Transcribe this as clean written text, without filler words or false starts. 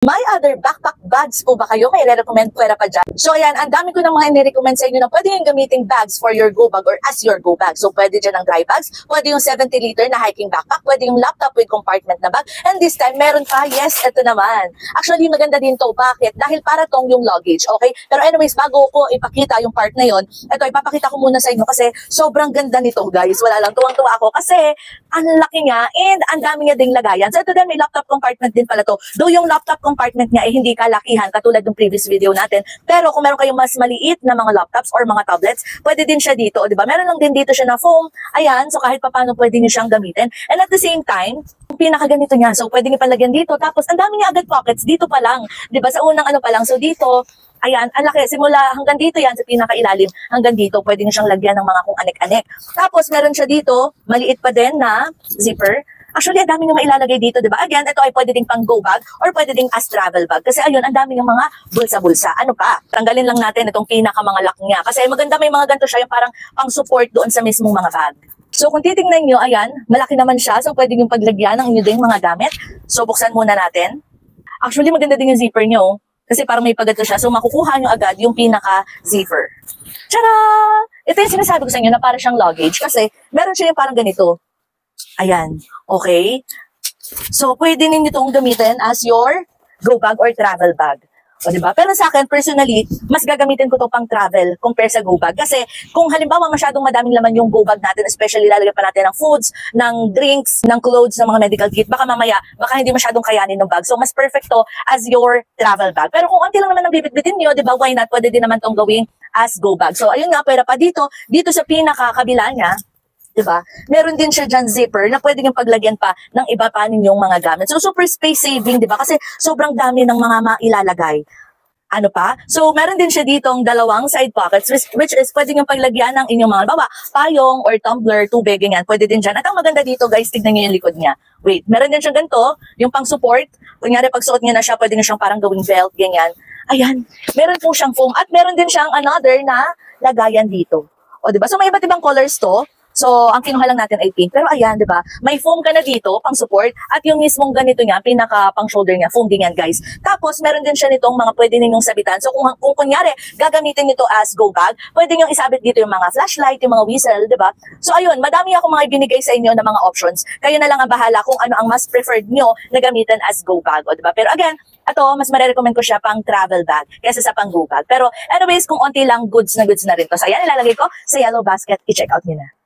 May other backpack bags po ba kayo? May re-recommend pwera pa dyan. So ayan, ang dami ko ng mga i-recommend sa inyo na pwede yung gamiting bags for your go bag or as your go bag. So pwede dyan ang dry bags, pwede yung 70-liter na hiking backpack, pwede yung laptop with compartment na bag. And this time, meron pa, yes, ito naman. Actually, maganda din to. Bakit? Dahil para tong yung luggage, okay? Pero anyways, bago ko ipakita yung part na yon, ito, ipapakita ko muna sa inyo kasi sobrang ganda nito, guys. Wala lang, tuwang-tuwa ako kasi ang laki niya and ang dami niya ding lagayan. So ito din, may laptop compartment din pala to. Though yung laptop compartment niya ay hindi kalakihan katulad ng previous video natin. Pero kung meron kayong mas maliit na mga laptops or mga tablets, pwede din siya dito, di ba? Meron lang din dito siya na foam. Ayan, so kahit paano pwede niyo siyang gamitin. And at the same time, pinakaganito niya. So pwede niyo palagyan dito. Tapos ang dami niya agad pockets dito pa lang. Di ba? Sa unang ano pa lang. So dito, ayan, ang laki. Simula hanggang dito yan, sa pinakailalim, hanggang dito, pwede niyo siyang lagyan ng mga kung anek-anek. Tapos meron siya dito, maliit pa din na zipper. Actually, ang dami nyo mailalagay dito, di ba? Again, ito ay pwede ding pang go bag or pwede ding as travel bag. Kasi ayun, ang dami ng mga bulsa-bulsa. Ano pa? Tanggalin lang natin itong pinaka mga lock niya. Kasi maganda may mga ganito siya, yung parang pang support doon sa mismong mga bag. So kung titingnan nyo, ayan, malaki naman siya. So pwede yung paglagyan ng inyo ding mga gamit. So buksan muna natin. Actually, maganda din yung zipper nyo. Kasi parang may pagato siya. So makukuha nyo agad yung pinaka-zipper. Tara! Ito yung sinasabi ko sa inyo na parang siyang luggage. Kasi meron siya yung parang ganito. Ayan. Okay? So, pwede ninyo itong gamitin as your go bag or travel bag. O, diba? Pero sa akin, personally, mas gagamitin ko to pang travel compare sa go bag. Kasi kung halimbawa masyadong madaming laman yung go bag natin, especially lalagyan pa natin ng foods, ng drinks, ng clothes, ng mga medical kit, baka mamaya, baka hindi masyadong kayanin ng bag. So, mas perfect to as your travel bag. Pero kung unti lang naman ang bibitbitin nyo, diba, why not? Pwede din naman tong gawing as go bag. So, ayun nga, pwera pa dito sa pinakakabila niya, diba? Meron din siya dyan zipper na pwede yung paglagyan pa ng iba pa ninyong mga gamit. So, super space saving, diba? Kasi sobrang dami ng mga mailalagay. Ano pa? So, meron din siya ditong dalawang side pockets, which is pwede yung paglagyan ng inyong mga bawa, payong or tumbler, tubig, ganyan. Pwede din dyan. At ang maganda dito, guys, tignan nyo yung likod niya. Wait, meron din siyang ganito, yung pang support. Kunyari, pag suot niya na siya, pwede nyo siyang parang gawing belt, ganyan. Ayan, meron po siyang foam. At meron din siyang another na lagayan dito. O, diba? So, may iba't ibang colors to. So, ang kinuha lang natin ay pink. Pero ayan, di ba? May foam ka na dito, pang support. At yung mismong ganito niya, pinaka pang shoulder niya, foam din yan, guys. Tapos, meron din siya nitong mga pwede ninyong sabitan. So, kung kunyari, gagamitin nito as go bag, pwede nyong isabit dito yung mga flashlight, yung mga whistle, di ba? So, ayun, madami ako mga ibinigay sa inyo na mga options. Kayo na lang ang bahala kung ano ang mas preferred nyo na gamitin as go bag. O, di ba? Pero again, ito, mas marirecommend ko siya pang travel bag kaysa sa pang go bag. Pero anyways, kung onti lang, goods na rin to. So, ayan, ilalagay ko sa yellow basket. I-check out nyo na.